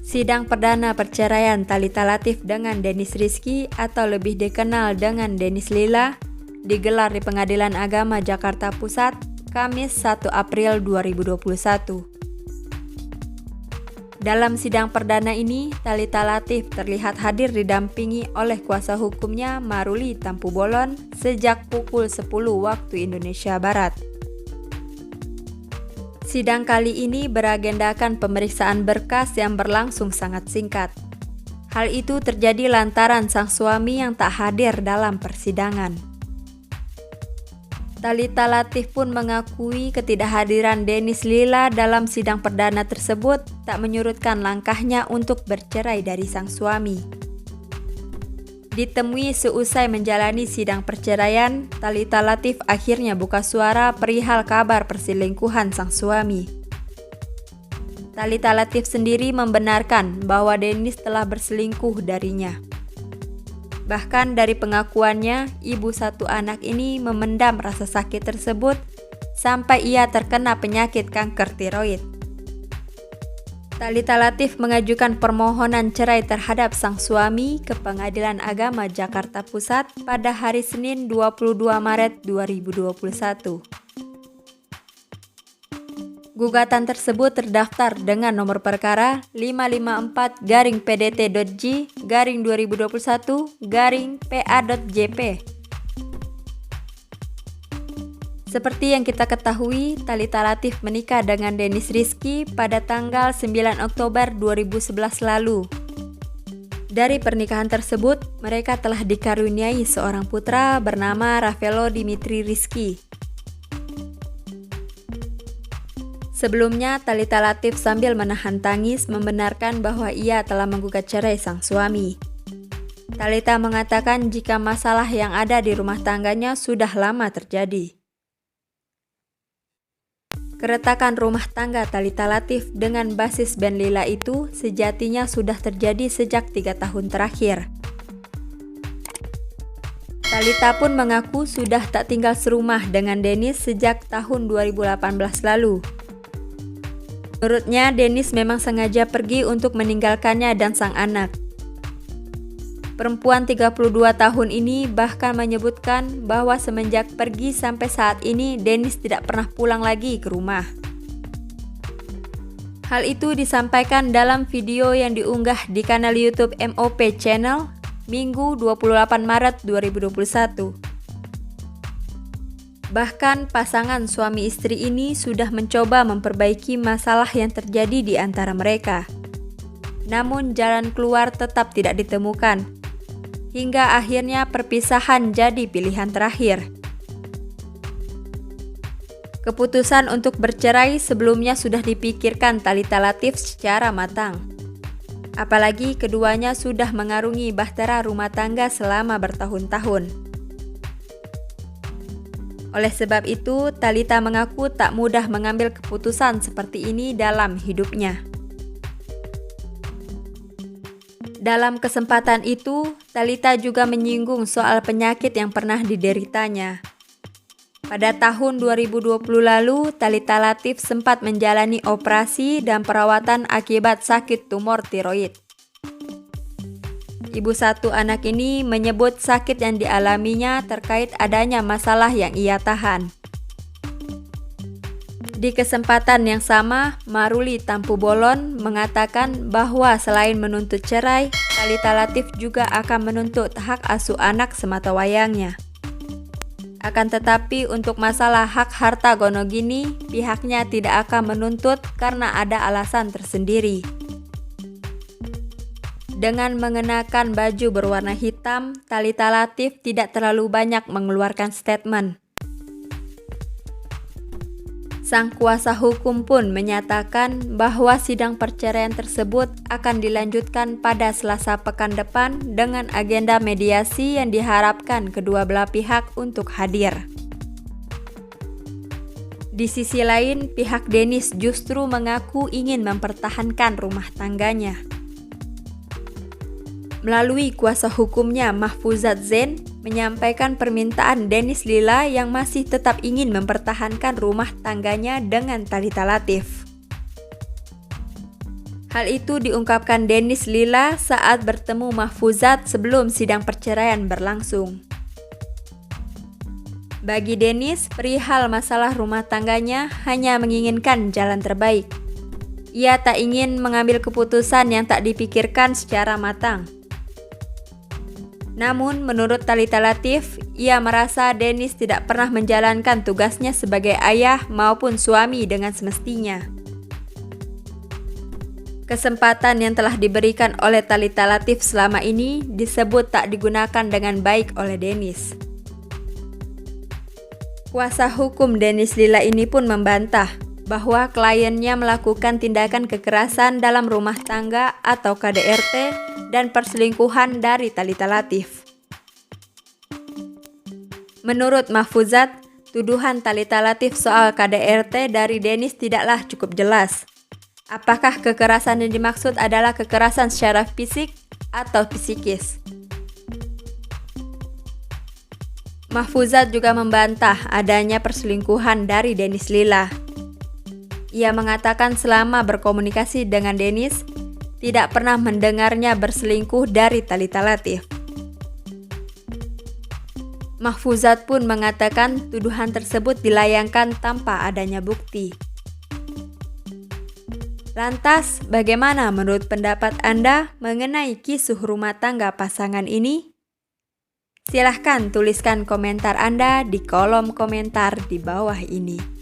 Sidang perdana perceraian Thalita Latif dengan Dennis Rizky atau lebih dikenal dengan Dennis Lila digelar di Pengadilan Agama Jakarta Pusat, Kamis 1 April 2021. Dalam sidang perdana ini, Thalita Latif terlihat hadir didampingi oleh kuasa hukumnya Maruli Tampu-Bolon sejak pukul 10 waktu Indonesia Barat. Sidang kali ini beragendakan pemeriksaan berkas yang berlangsung sangat singkat. Hal itu terjadi lantaran sang suami yang tak hadir dalam persidangan. Thalita Latif pun mengakui ketidakhadiran Dennis Lila dalam sidang perdana tersebut tak menyurutkan langkahnya untuk bercerai dari sang suami. Ditemui seusai menjalani sidang perceraian, Thalita Latif akhirnya buka suara perihal kabar perselingkuhan sang suami. Thalita Latif sendiri membenarkan bahwa Dennis telah berselingkuh darinya. Bahkan dari pengakuannya, ibu satu anak ini memendam rasa sakit tersebut sampai ia terkena penyakit kanker tiroid. Thalita Latif mengajukan permohonan cerai terhadap sang suami ke Pengadilan Agama Jakarta Pusat pada hari Senin 22 Maret 2021. Gugatan tersebut terdaftar dengan nomor perkara 554-PDT.J/2021-PA.JP. Seperti yang kita ketahui, Thalita Latif menikah dengan Dennis Rizky pada tanggal 9 Oktober 2011 lalu. Dari pernikahan tersebut, mereka telah dikaruniai seorang putra bernama Raffelo Dimitri Rizky. Sebelumnya, Thalita Latif sambil menahan tangis membenarkan bahwa ia telah menggugat cerai sang suami. Thalita mengatakan jika masalah yang ada di rumah tangganya sudah lama terjadi. Keretakan rumah tangga Thalita Latif dengan basis band Lila itu sejatinya sudah terjadi sejak 3 tahun terakhir. Thalita pun mengaku sudah tak tinggal serumah dengan Dennis sejak tahun 2018 lalu. Menurutnya, Dennis memang sengaja pergi untuk meninggalkannya dan sang anak. Perempuan 32 tahun ini bahkan menyebutkan bahwa semenjak pergi sampai saat ini Dennis tidak pernah pulang lagi ke rumah. Hal itu disampaikan dalam video yang diunggah di kanal YouTube MOP Channel Minggu 28 Maret 2021. Bahkan pasangan suami istri ini sudah mencoba memperbaiki masalah yang terjadi di antara mereka. Namun jalan keluar tetap tidak ditemukan. Hingga akhirnya perpisahan jadi pilihan terakhir. Keputusan untuk bercerai sebelumnya sudah dipikirkan Thalita Latif secara matang. Apalagi keduanya sudah mengarungi bahtera rumah tangga selama bertahun-tahun. Oleh sebab itu, Thalita mengaku tak mudah mengambil keputusan seperti ini dalam hidupnya. Dalam kesempatan itu, Thalita juga menyinggung soal penyakit yang pernah dideritanya. Pada tahun 2020 lalu, Thalita Latif sempat menjalani operasi dan perawatan akibat sakit tumor tiroid. Ibu satu anak ini menyebut sakit yang dialaminya terkait adanya masalah yang ia tahan. Di kesempatan yang sama, Maruli Tampu-Bolon mengatakan bahwa selain menuntut cerai, Thalita Latif juga akan menuntut hak asuh anak sematawayangnya. Akan tetapi untuk masalah hak harta gonogini, pihaknya tidak akan menuntut karena ada alasan tersendiri. Dengan mengenakan baju berwarna hitam, Thalita Latif tidak terlalu banyak mengeluarkan statement. Sang kuasa hukum pun menyatakan bahwa sidang perceraian tersebut akan dilanjutkan pada Selasa pekan depan dengan agenda mediasi yang diharapkan kedua belah pihak untuk hadir. Di sisi lain, pihak Dennis justru mengaku ingin mempertahankan rumah tangganya. Melalui kuasa hukumnya Mahfuzat Zain menyampaikan permintaan Dennis Lila yang masih tetap ingin mempertahankan rumah tangganya dengan Thalita Latif. Hal itu diungkapkan Dennis Lila saat bertemu Mahfuzat sebelum sidang perceraian berlangsung. Bagi Dennis, perihal masalah rumah tangganya hanya menginginkan jalan terbaik. Ia tak ingin mengambil keputusan yang tak dipikirkan secara matang. Namun, menurut Thalita Latif, ia merasa Dennis tidak pernah menjalankan tugasnya sebagai ayah maupun suami dengan semestinya. Kesempatan yang telah diberikan oleh Thalita Latif selama ini disebut tak digunakan dengan baik oleh Dennis. Kuasa hukum Dennis Lila ini pun membantah bahwa kliennya melakukan tindakan kekerasan dalam rumah tangga atau KDRT dan perselingkuhan dari Thalita Latif. Menurut Mahfuzat, tuduhan Thalita Latif soal KDRT dari Dennis tidaklah cukup jelas. Apakah kekerasan yang dimaksud adalah kekerasan secara fisik atau psikis? Mahfuzat juga membantah adanya perselingkuhan dari Dennis Lila. Ia mengatakan selama berkomunikasi dengan Dennis, tidak pernah mendengarnya berselingkuh dari Thalita Latif. Mahfuzat pun mengatakan tuduhan tersebut dilayangkan tanpa adanya bukti. Lantas, bagaimana menurut pendapat Anda mengenai kisruh rumah tangga pasangan ini? Silahkan tuliskan komentar Anda di kolom komentar di bawah ini.